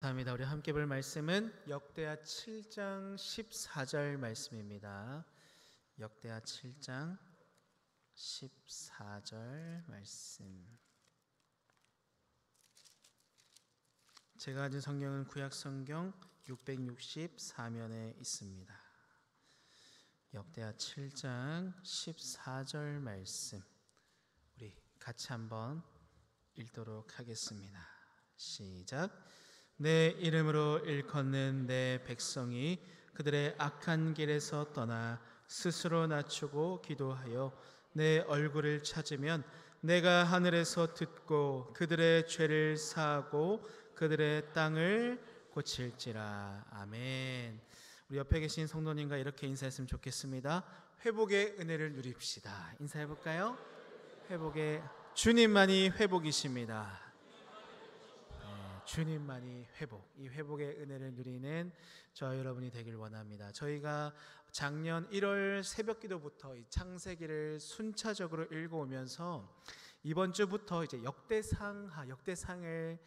감사합니다. 우리 함께 볼 말씀은 역대하 7장 14절 말씀입니다. 역대하 7장 14절 말씀. 제가 가진 성경은 구약 성경 664면에 있습니다. 역대하 7장 14절 말씀, 우리 같이 한번 읽도록 하겠습니다. 시작. 내 이름으로 일컫는 내 백성이 그들의 악한 길에서 떠나 스스로 낮추고 기도하여 내 얼굴을 찾으면 내가 하늘에서 듣고 그들의 죄를 사하고 그들의 땅을 고칠지라. 아멘. 우리 옆에 계신 성도님과 이렇게 인사했으면 좋겠습니다. 회복의 은혜를 누립시다. 인사해볼까요? 회복의 주님만이 회복이십니다. 주님만이 회복, 이 회복의 은혜를 누리는 저와 여러분이 되길 원합니다. 저희가 작년 1월 새벽기도부터 이 창세기를 순차적으로 읽어오면서 이번 주부터 이제 역대상을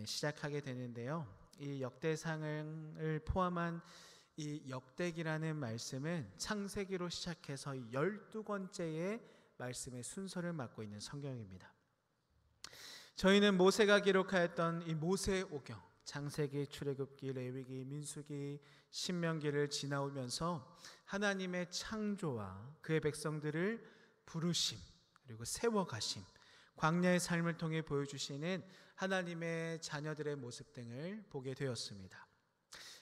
시작하게 되는데요. 이 역대상을 포함한 이 역대기라는 말씀은 창세기로 시작해서 12권째의 말씀의 순서를 맡고 있는 성경입니다. 저희는 모세가 기록하였던 이 모세오경, 창세기, 출애굽기, 레위기, 민수기, 신명기를 지나오면서 하나님의 창조와 그의 백성들을 부르심, 그리고 세워가심, 광야의 삶을 통해 보여주시는 하나님의 자녀들의 모습 등을 보게 되었습니다.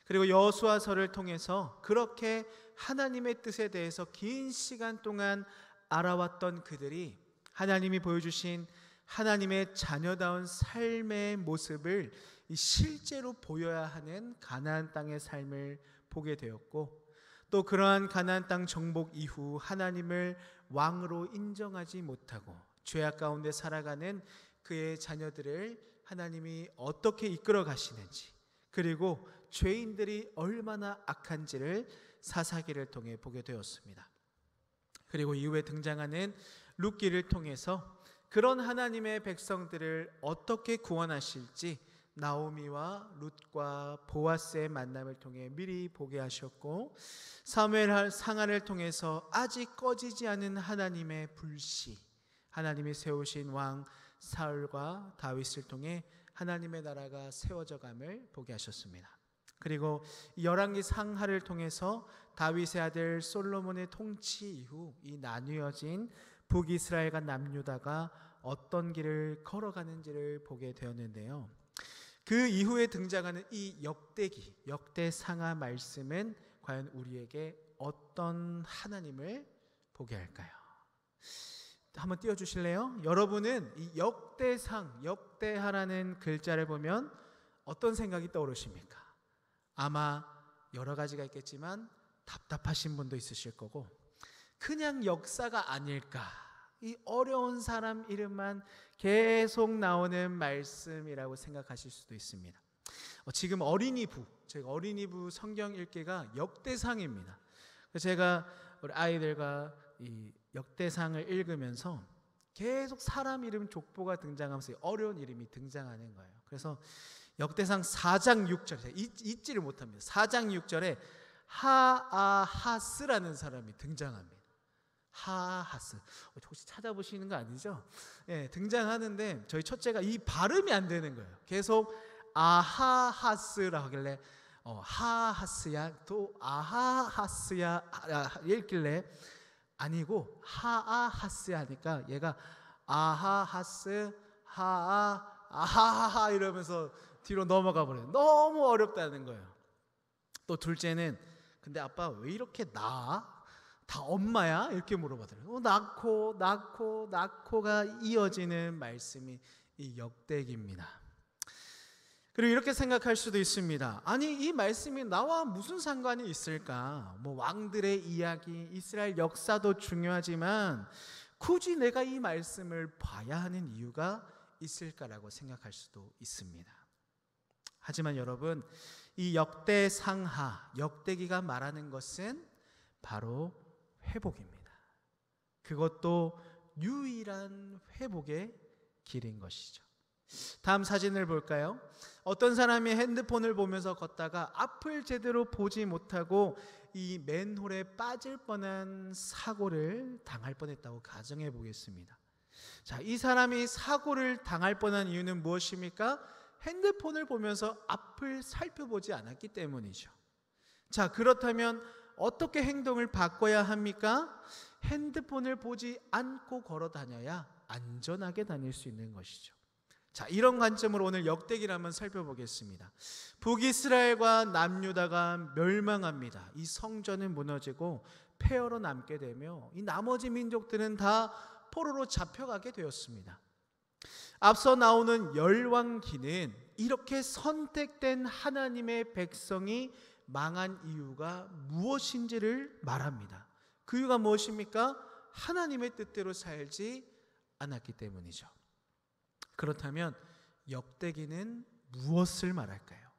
그리고 여호수아서를 통해서 그렇게 하나님의 뜻에 대해서 긴 시간 동안 알아왔던 그들이 하나님이 보여주신 하나님의 자녀다운 삶의 모습을 실제로 보여야 하는 가나안 땅의 삶을 보게 되었고, 또 그러한 가나안 땅 정복 이후 하나님을 왕으로 인정하지 못하고 죄악 가운데 살아가는 그의 자녀들을 하나님이 어떻게 이끌어 가시는지, 그리고 죄인들이 얼마나 악한지를 사사기를 통해 보게 되었습니다. 그리고 이후에 등장하는 룻기를 통해서 그런 하나님의 백성들을 어떻게 구원하실지 나오미와 룻과 보아스의 만남을 통해 미리 보게 하셨고, 사무엘 상하를 통해서 아직 꺼지지 않은 하나님의 불씨, 하나님이 세우신 왕 사울과 다윗을 통해 하나님의 나라가 세워져감을 보게 하셨습니다. 그리고 열왕기 상하를 통해서 다윗의 아들 솔로몬의 통치 이후 이 나뉘어진 북이스라엘과 남유다가 어떤 길을 걸어가는지를 보게 되었는데요. 그 이후에 등장하는 이 역대기, 역대상하 말씀은 과연 우리에게 어떤 하나님을 보게 할까요? 한번 띄워주실래요? 여러분은 이 역대상, 역대하라는 글자를 보면 어떤 생각이 떠오르십니까? 아마 여러 가지가 있겠지만 답답하신 분도 있으실 거고, 그냥 역사가 아닐까, 이 어려운 사람 이름만 계속 나오는 말씀이라고 생각하실 수도 있습니다. 지금 저희가 어린이부 성경 읽기가 역대상입니다. 제가 우리 아이들과 이 역대상을 읽으면서 계속 사람 이름 족보가 등장하면서 어려운 이름이 등장하는 거예요. 그래서 역대상 4장 6절, 잊지를 못합니다. 4장 6절에 하아하스라는 사람이 등장합니다. 하하스, 혹시 찾아보시는 거 아니죠? 등장하는데 저희 첫째가 이 발음이 안 되는 거예요. 계속 아하하스라고 하길래 하하스야, 또 아하하스야 읽길래 아니고 하아하스 하니까 얘가 아하하스 아하하하 이러면서 뒤로 넘어가 버려요. 너무 어렵다는 거예요. 또 둘째는 근데 아빠 왜 이렇게 다 엄마야? 이렇게 물어보더라고요. 낳고가 이어지는 말씀이 이 역대기입니다. 그리고 이렇게 생각할 수도 있습니다. 아니, 이 말씀이 나와 무슨 상관이 있을까? 왕들의 이야기, 이스라엘 역사도 중요하지만 굳이 내가 이 말씀을 봐야 하는 이유가 있을까라고 생각할 수도 있습니다. 하지만 여러분, 이 역대상하, 역대기가 말하는 것은 바로 회복입니다. 그것도 유일한 회복의 길인 것이죠. 다음 사진을 볼까요? 어떤 사람이 핸드폰을 보면서 걷다가 앞을 제대로 보지 못하고 이 맨홀에 빠질 뻔한 사고를 당할 뻔했다고 가정해 보겠습니다. 자, 이 사람이 사고를 당할 뻔한 이유는 무엇입니까? 핸드폰을 보면서 앞을 살펴보지 않았기 때문이죠. 자, 그렇다면 어떻게 행동을 바꿔야 합니까? 핸드폰을 보지 않고 걸어 다녀야 안전하게 다닐 수 있는 것이죠. 자, 이런 관점으로 오늘 역대기를 한번 살펴보겠습니다. 북이스라엘과 남유다가 멸망합니다. 이 성전은 무너지고 폐허로 남게 되며 이 나머지 민족들은 다 포로로 잡혀가게 되었습니다. 앞서 나오는 열왕기는 이렇게 선택된 하나님의 백성이 망한 이유가 무엇인지를 말합니다. 그 이유가 무엇입니까? 하나님의 뜻대로 살지 않았기 때문이죠. 그렇다면 역대기는 무엇을 말할까요?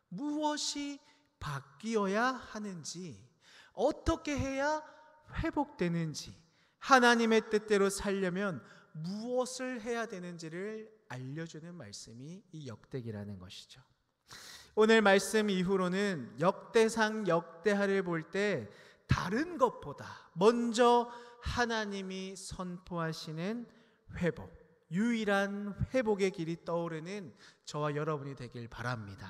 무엇이 바뀌어야 하는지, 어떻게 해야 회복되는지, 하나님의 뜻대로 살려면 무엇을 해야 되는지를 알려주는 말씀이 이 역대기라는 것이죠. 오늘 말씀 이후로는 역대상 역대하를 볼 때 다른 것보다 먼저 하나님이 선포하시는 회복, 유일한 회복의 길이 떠오르는 저와 여러분이 되길 바랍니다.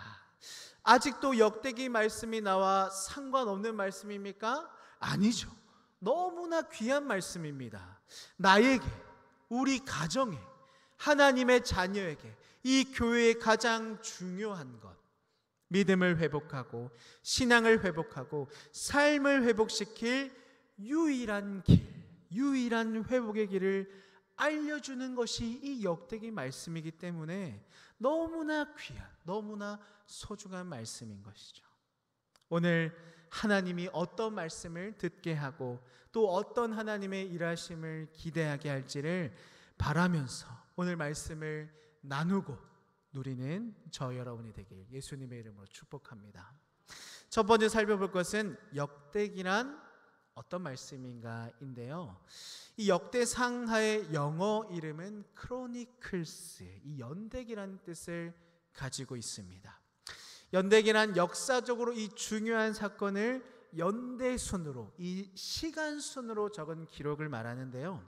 아직도 역대기 말씀이 나와 상관없는 말씀입니까? 아니죠. 너무나 귀한 말씀입니다. 나에게, 우리 가정에, 하나님의 자녀에게, 이 교회의 가장 중요한 것, 믿음을 회복하고 신앙을 회복하고 삶을 회복시킬 유일한 길, 유일한 회복의 길을 알려주는 것이 이 역대기 말씀이기 때문에 너무나 귀한, 너무나 소중한 말씀인 것이죠. 오늘 하나님이 어떤 말씀을 듣게 하고 또 어떤 하나님의 일하심을 기대하게 할지를 바라면서 오늘 말씀을 나누고 누리는 저 여러분이 되길 예수님의 이름으로 축복합니다. 첫 번째 살펴볼 것은 역대기란 어떤 말씀인가인데요. 이 역대상하의 영어 이름은 크로니클스, 이 연대기라는 뜻을 가지고 있습니다. 연대기란 역사적으로 이 중요한 사건을 연대순으로, 이 시간순으로 적은 기록을 말하는데요.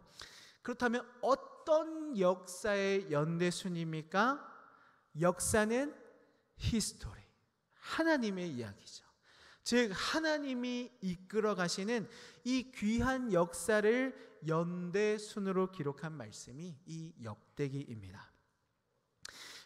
그렇다면 어떤 역사의 연대순입니까? 역사는 히스토리, 하나님의 이야기죠. 즉 하나님이 이끌어 가시는 이 귀한 역사를 연대순으로 기록한 말씀이 이 역대기입니다.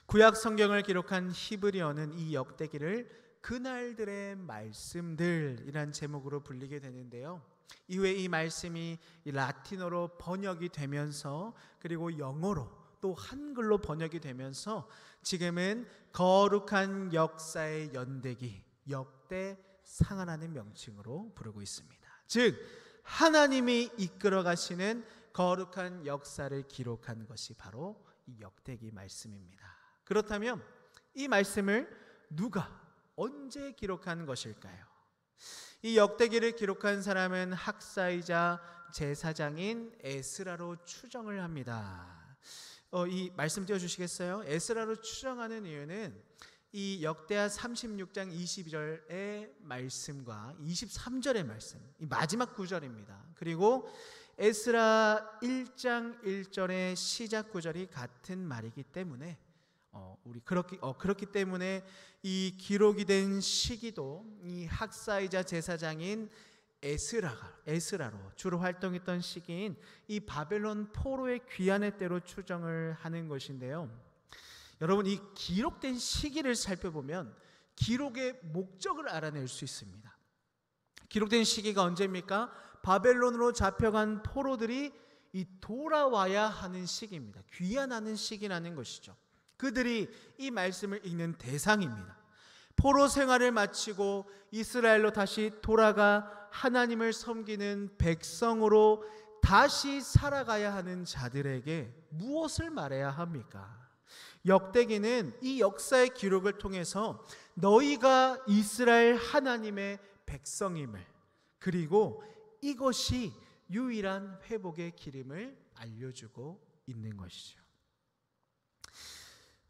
구약 성경을 기록한 히브리어는 이 역대기를 그날들의 말씀들이란 제목으로 불리게 되는데요. 이후에 이 말씀이 라틴어로 번역이 되면서 그리고 영어로 또 한글로 번역이 되면서 지금은 거룩한 역사의 연대기, 역대상하라는 명칭으로 부르고 있습니다. 즉 하나님이 이끌어 가시는 거룩한 역사를 기록한 것이 바로 이 역대기 말씀입니다. 그렇다면 이 말씀을 누가 언제 기록한 것일까요? 이 역대기를 기록한 사람은 학사이자 제사장인 에스라로 추정을 합니다. 이 말씀 띄워주시겠어요? 에스라로 추정하는 이유는 이 역대하 36장 22절의 말씀과 23절의 말씀, 이 마지막 구절입니다. 그리고 에스라 1장 1절의 시작 구절이 같은 말이기 때문에 그렇기 때문에 이 기록이 된 시기도 이 학사이자 제사장인 에스라로 주로 활동했던 시기인 이 바벨론 포로의 귀환의 때로 추정을 하는 것인데요. 여러분, 이 기록된 시기를 살펴보면 기록의 목적을 알아낼 수 있습니다. 기록된 시기가 언제입니까? 바벨론으로 잡혀간 포로들이 이 돌아와야 하는 시기입니다. 귀환하는 시기라는 것이죠. 그들이 이 말씀을 읽는 대상입니다. 포로 생활을 마치고 이스라엘로 다시 돌아가 하나님을 섬기는 백성으로 다시 살아가야 하는 자들에게 무엇을 말해야 합니까? 역대기는 이 역사의 기록을 통해서 너희가 이스라엘 하나님의 백성임을, 그리고 이것이 유일한 회복의 길임을 알려주고 있는 것이죠.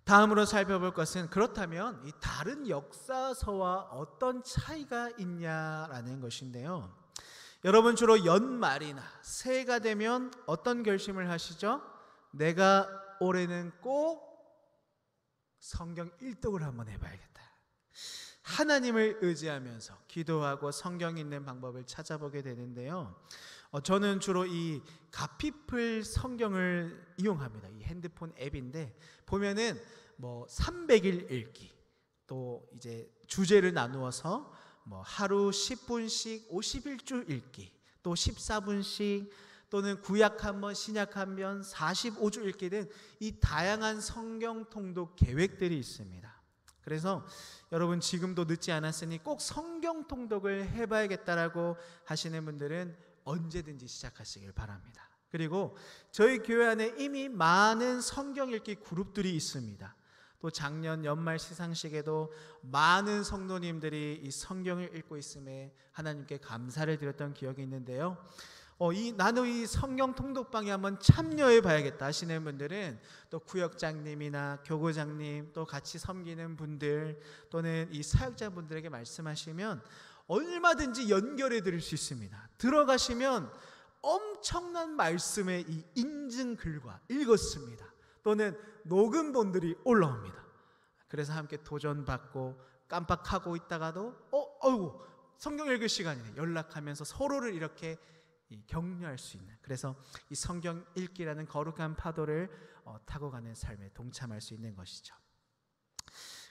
다음으로 살펴볼 것은 그렇다면 이 다른 역사서와 어떤 차이가 있냐라는 것인데요. 여러분 주로 연말이나 새해가 되면 어떤 결심을 하시죠? 내가 올해는 꼭 성경 일독을 한번 해봐야겠다. 하나님을 의지하면서 기도하고 성경 읽는 방법을 찾아보게 되는데요. 저는 주로 이 가피플 성경을 이용합니다. 이 핸드폰 앱인데 보면은 뭐 300일 읽기, 또 이제 주제를 나누어서 뭐 하루 10분씩 51주 읽기, 또 14분씩, 또는 구약 한 번, 신약 한 번, 45주 읽기 등 이 다양한 성경 통독 계획들이 있습니다. 그래서 여러분 지금도 늦지 않았으니 꼭 성경 통독을 해봐야겠다라고 하시는 분들은 언제든지 시작하시길 바랍니다. 그리고 저희 교회 안에 이미 많은 성경 읽기 그룹들이 있습니다. 또 작년 연말 시상식에도 많은 성도님들이 이 성경을 읽고 있음에 하나님께 감사를 드렸던 기억이 있는데요. 나는 이 성경 통독방에 한번 참여해 봐야겠다 하시는 분들은 또 구역장님이나 교구장님, 또 같이 섬기는 분들, 또는 이 사역자분들에게 말씀하시면 얼마든지 연결해 드릴 수 있습니다. 들어가시면 엄청난 말씀의 이 인증글과 읽었습니다, 또는 녹음본들이 올라옵니다. 그래서 함께 도전받고 깜빡하고 있다가도 어이구 성경 읽을 시간이네 연락하면서 서로를 이렇게 격려할 수 있는, 그래서 이 성경 읽기라는 거룩한 파도를 타고 가는 삶에 동참할 수 있는 것이죠.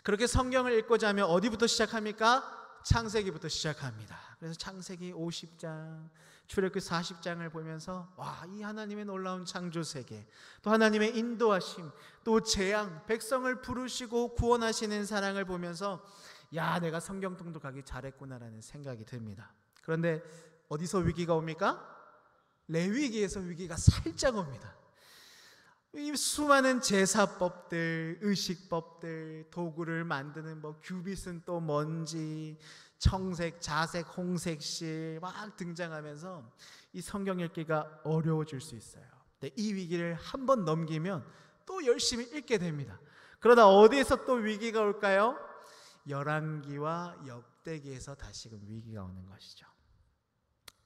그렇게 성경을 읽고자 하면 어디부터 시작합니까? 창세기부터 시작합니다. 그래서 창세기 50장, 출애굽기 40장을 보면서 와, 이 하나님의 놀라운 창조 세계, 또 하나님의 인도하심, 또 재앙, 백성을 부르시고 구원하시는 사랑을 보면서 야, 내가 성경 통독하기 잘했구나라는 생각이 듭니다. 그런데 어디서 위기가 옵니까? 레위기에서 위기가 살짝 옵니다. 이 수많은 제사법들, 의식법들, 도구를 만드는 규빗은 또 뭔지, 청색, 자색, 홍색실 막 등장하면서 이 성경 읽기가 어려워질 수 있어요. 근데 이 위기를 한번 넘기면 또 열심히 읽게 됩니다. 그러다 어디에서 또 위기가 올까요? 열왕기와 역대기에서 다시금 위기가 오는 것이죠.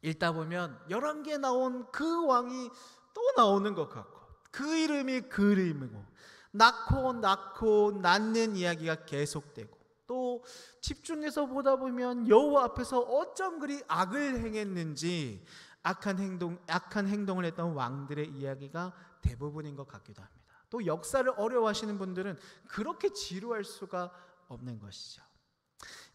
읽다 보면 열왕기에 나온 그 왕이 또 나오는 것 같고, 그 이름이 그 이름이고, 낳고 낳는 이야기가 계속되고, 또 집중해서 보다 보면 여호와 앞에서 어쩜 그리 악을 행했는지 악한 행동을 했던 왕들의 이야기가 대부분인 것 같기도 합니다. 또 역사를 어려워하시는 분들은 그렇게 지루할 수가 없는 것이죠.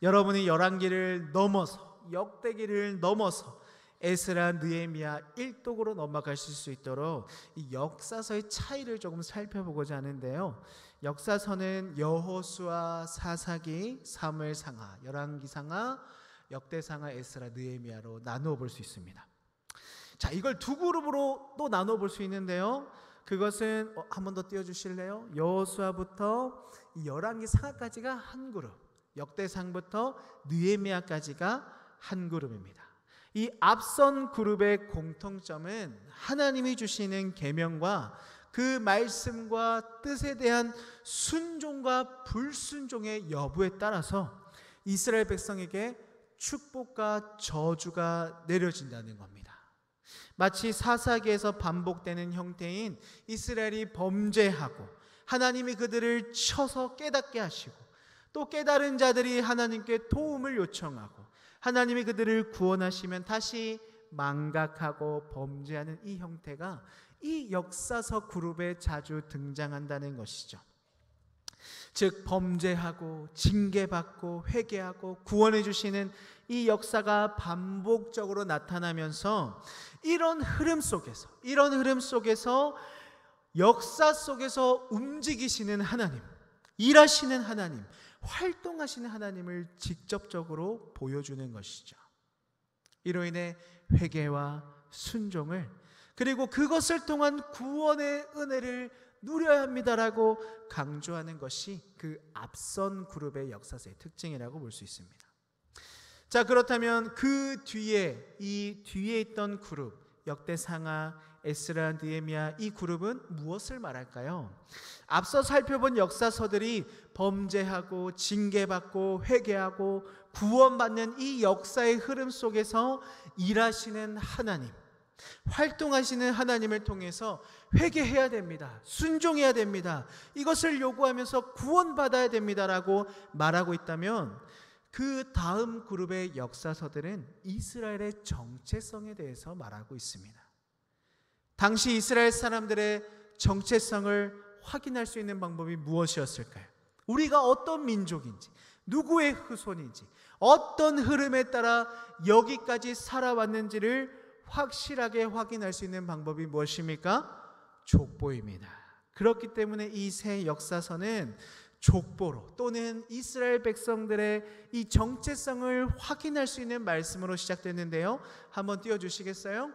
여러분이 열왕기를 넘어서 역대기를 넘어서 에스라, 느헤미야, 일독으로 넘어가실 수 있도록 이 역사서의 차이를 조금 살펴보고자 하는데요. 역사서는 여호수아, 사사기, 사무엘상하, 열왕기상하, 역대상하, 에스라, 느헤미야로 나누어 볼 수 있습니다. 자, 이걸 두 그룹으로 또 나누어 볼 수 있는데요. 그것은 한 번 더 띄워주실래요? 여호수아부터 열왕기상하까지가 한 그룹, 역대상부터 느헤미야까지가 한 그룹입니다. 이 앞선 그룹의 공통점은 하나님이 주시는 계명과 그 말씀과 뜻에 대한 순종과 불순종의 여부에 따라서 이스라엘 백성에게 축복과 저주가 내려진다는 겁니다. 마치 사사기에서 반복되는 형태인 이스라엘이 범죄하고 하나님이 그들을 쳐서 깨닫게 하시고, 또 깨달은 자들이 하나님께 도움을 요청하고 하나님이 그들을 구원하시면 다시 망각하고 범죄하는 이 형태가 이 역사서 그룹에 자주 등장한다는 것이죠. 즉 범죄하고 징계받고 회개하고 구원해 주시는 이 역사가 반복적으로 나타나면서 이런 흐름 속에서 역사 속에서 움직이시는 하나님, 일하시는 하나님, 활동하시는 하나님을 직접적으로 보여주는 것이죠. 이로 인해 회개와 순종을, 그리고 그것을 통한 구원의 은혜를 누려야 합니다라고 강조하는 것이 그 앞선 그룹의 역사서의 특징이라고 볼 수 있습니다. 자, 그렇다면 그 뒤에 있던 그룹, 역대상하, 에스라, 느헤미야 이 그룹은 무엇을 말할까요? 앞서 살펴본 역사서들이 범죄하고 징계받고 회개하고 구원받는 이 역사의 흐름 속에서 일하시는 하나님, 활동하시는 하나님을 통해서 회개해야 됩니다. 순종해야 됩니다. 이것을 요구하면서 구원받아야 됩니다라고 말하고 있다면, 그 다음 그룹의 역사서들은 이스라엘의 정체성에 대해서 말하고 있습니다. 당시 이스라엘 사람들의 정체성을 확인할 수 있는 방법이 무엇이었을까요? 우리가 어떤 민족인지, 누구의 후손인지, 어떤 흐름에 따라 여기까지 살아왔는지를 확실하게 확인할 수 있는 방법이 무엇입니까? 족보입니다. 그렇기 때문에 이 새 역사서는 족보로 또는 이스라엘 백성들의 이 정체성을 확인할 수 있는 말씀으로 시작됐는데요. 한번 띄워주시겠어요?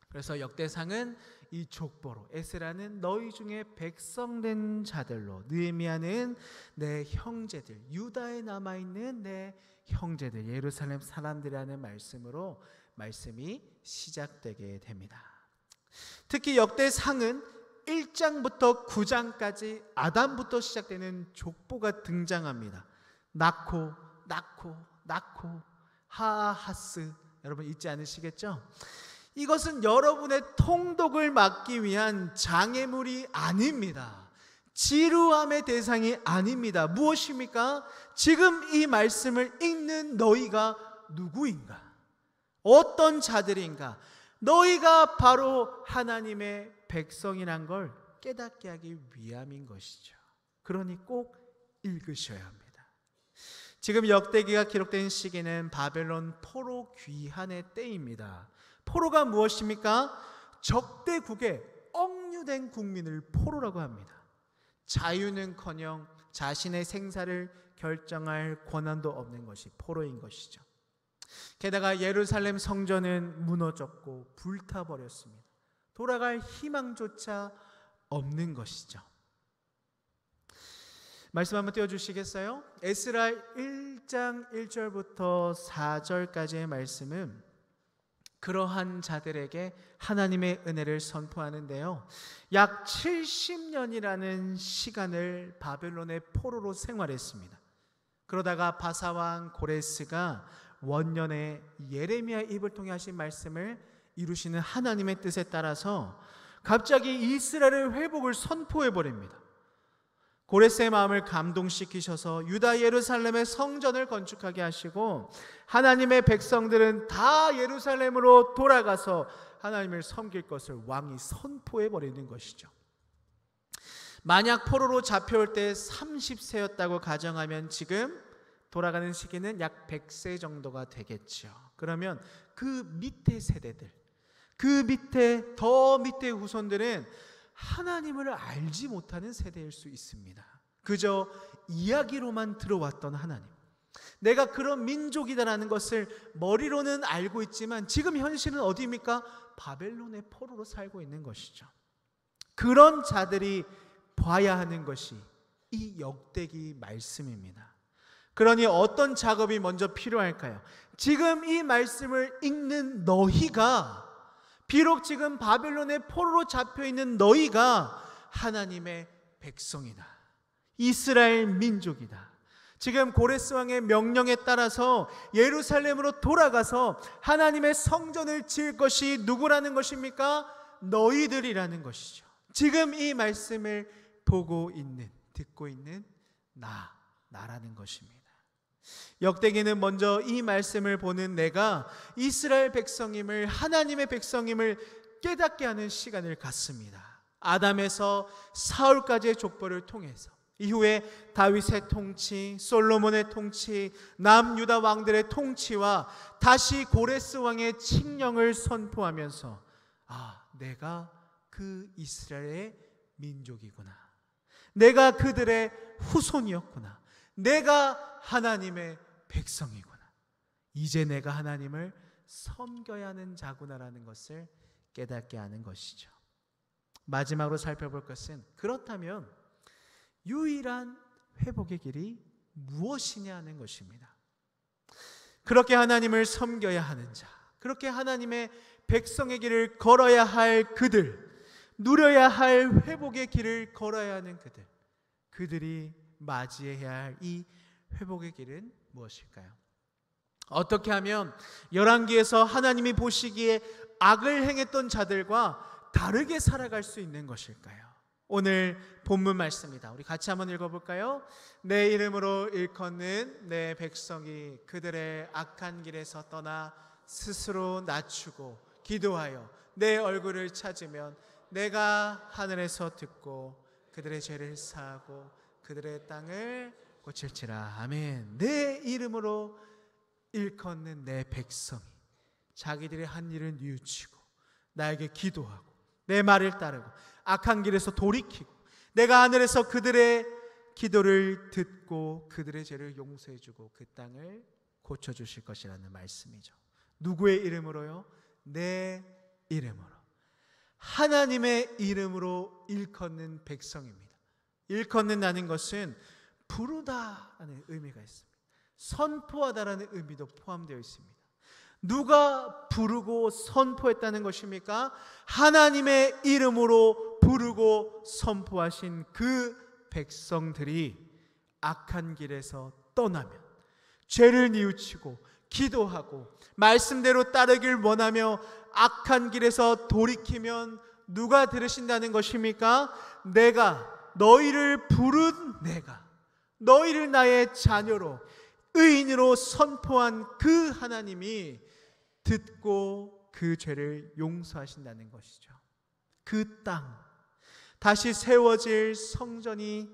그래서 역대상은 이 족보로, 에스라는 너희 중에 백성된 자들로, 느헤미야는 내 형제들, 유다에 남아있는 내 형제들, 예루살렘 사람들이라는 말씀으로 말씀이 시작되게 됩니다. 특히 역대상은 1장부터 9장까지 아담부터 시작되는 족보가 등장합니다. 나코, 하하스, 여러분 잊지 않으시겠죠? 이것은 여러분의 통독을 막기 위한 장애물이 아닙니다. 지루함의 대상이 아닙니다. 무엇입니까? 지금 이 말씀을 읽는 너희가 누구인가? 어떤 자들인가? 너희가 바로 하나님의 백성이란 걸 깨닫게 하기 위함인 것이죠. 그러니 꼭 읽으셔야 합니다. 지금 역대기가 기록된 시기는 바벨론 포로 귀환의 때입니다. 포로가 무엇입니까? 적대국에 억류된 국민을 포로라고 합니다. 자유는커녕 자신의 생사를 결정할 권한도 없는 것이 포로인 것이죠. 게다가 예루살렘 성전은 무너졌고 불타버렸습니다. 돌아갈 희망조차 없는 것이죠. 말씀 한번 띄워주시겠어요? 에스라 1장 1절부터 4절까지의 말씀은 그러한 자들에게 하나님의 은혜를 선포하는데요, 약 70년이라는 시간을 바벨론의 포로로 생활했습니다. 그러다가 바사왕 고레스가 원년에 예레미야 입을 통해 하신 말씀을 이루시는 하나님의 뜻에 따라서 갑자기 이스라엘의 회복을 선포해 버립니다. 고레스의 마음을 감동시키셔서 유다 예루살렘의 성전을 건축하게 하시고, 하나님의 백성들은 다 예루살렘으로 돌아가서 하나님을 섬길 것을 왕이 선포해 버리는 것이죠. 만약 포로로 잡혀올 때 30세였다고 가정하면 지금 돌아가는 시기는 약 100세 정도가 되겠죠. 그러면 그 밑에 세대들, 그 밑에 더 밑에 후손들은 하나님을 알지 못하는 세대일 수 있습니다. 그저 이야기로만 들어왔던 하나님, 내가 그런 민족이다라는 것을 머리로는 알고 있지만 지금 현실은 어디입니까? 바벨론의 포로로 살고 있는 것이죠. 그런 자들이 봐야 하는 것이 이 역대기 말씀입니다. 그러니 어떤 작업이 먼저 필요할까요? 지금 이 말씀을 읽는 너희가, 비록 지금 바벨론의 포로로 잡혀있는 너희가 하나님의 백성이다, 이스라엘 민족이다. 지금 고레스 왕의 명령에 따라서 예루살렘으로 돌아가서 하나님의 성전을 지을 것이 누구라는 것입니까? 너희들이라는 것이죠. 지금 이 말씀을 보고 있는, 듣고 있는 나라는 것입니다. 역대기는 먼저 이 말씀을 보는 내가 이스라엘 백성임을, 하나님의 백성임을 깨닫게 하는 시간을 갖습니다. 아담에서 사울까지의 족보를 통해서, 이후에 다윗의 통치, 솔로몬의 통치, 남유다 왕들의 통치와 다시 고레스 왕의 칙령을 선포하면서 내가 그 이스라엘의 민족이구나, 내가 그들의 후손이었구나, 내가 하나님의 백성이구나, 이제 내가 하나님을 섬겨야 하는 자구나라는 것을 깨닫게 하는 것이죠. 마지막으로 살펴볼 것은, 그렇다면 유일한 회복의 길이 무엇이냐 하는 것입니다. 그렇게 하나님을 섬겨야 하는 자, 그렇게 하나님의 백성의 길을 걸어야 할 그들, 누려야 할 회복의 길을 걸어야 하는 그들, 그들이 맞이해야 할 이 회복의 길은 무엇일까요? 어떻게 하면 열왕기에서 하나님이 보시기에 악을 행했던 자들과 다르게 살아갈 수 있는 것일까요? 오늘 본문 말씀입니다. 우리 같이 한번 읽어볼까요? 내 이름으로 일컫는 내 백성이 그들의 악한 길에서 떠나 스스로 낮추고 기도하여 내 얼굴을 찾으면 내가 하늘에서 듣고 그들의 죄를 사하고 그들의 땅을 고칠지라. 아멘. 내 이름으로 일컫는 내 백성이 자기들의 한 일을 뉘우치고 나에게 기도하고 내 말을 따르고 악한 길에서 돌이키고 내가 하늘에서 그들의 기도를 듣고 그들의 죄를 용서해주고 그 땅을 고쳐주실 것이라는 말씀이죠. 누구의 이름으로요? 내 이름으로, 하나님의 이름으로 일컫는 백성입니다. 일컫는다는 것은 부르다라는 의미가 있습니다. 선포하다라는 의미도 포함되어 있습니다. 누가 부르고 선포했다는 것입니까? 하나님의 이름으로 부르고 선포하신 그 백성들이 악한 길에서 떠나면, 죄를 뉘우치고 기도하고 말씀대로 따르길 원하며 악한 길에서 돌이키면 누가 들으신다는 것입니까? 내가 너희를 부른 내가 너희를 나의 자녀로 의인으로 선포한 그 하나님이 듣고 그 죄를 용서하신다는 것이죠. 그 땅, 다시 세워질 성전이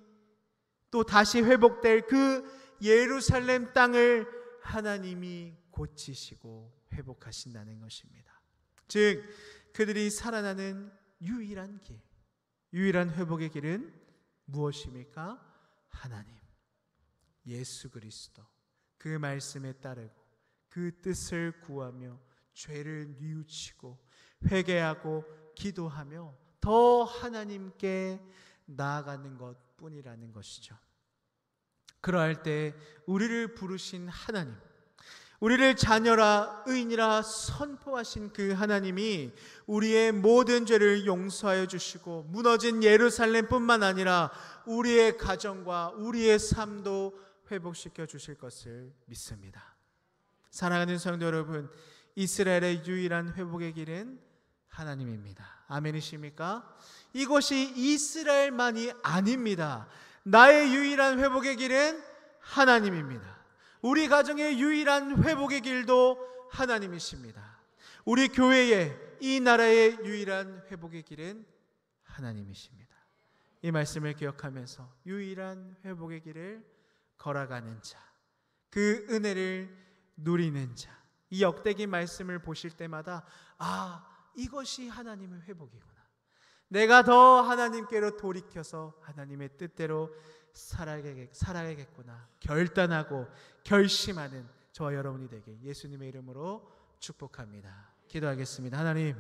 또 다시 회복될 그 예루살렘 땅을 하나님이 고치시고 회복하신다는 것입니다. 즉 그들이 살아나는 유일한 길, 유일한 회복의 길은 무엇입니까? 하나님, 예수 그리스도, 그 말씀에 따르고 그 뜻을 구하며 죄를 뉘우치고 회개하고 기도하며 더 하나님께 나아가는 것뿐이라는 것이죠. 그러할 때 우리를 부르신 하나님, 우리를 자녀라 의인이라 선포하신 그 하나님이 우리의 모든 죄를 용서하여 주시고 무너진 예루살렘뿐만 아니라 우리의 가정과 우리의 삶도 회복시켜 주실 것을 믿습니다. 사랑하는 성도 여러분, 이스라엘의 유일한 회복의 길은 하나님입니다. 아멘이십니까? 이것이 이스라엘만이 아닙니다. 나의 유일한 회복의 길은 하나님입니다. 우리 가정의 유일한 회복의 길도 하나님이십니다. 우리 교회의, 이 나라의 유일한 회복의 길은 하나님이십니다. 이 말씀을 기억하면서 유일한 회복의 길을 걸어가는 자, 그 은혜를 누리는 자, 이 역대기 말씀을 보실 때마다 이것이 하나님의 회복이구나, 내가 더 하나님께로 돌이켜서 하나님의 뜻대로 살아야겠구나 결단하고 결심하는 저와 여러분이 되게 예수님의 이름으로 축복합니다. 기도하겠습니다. 하나님,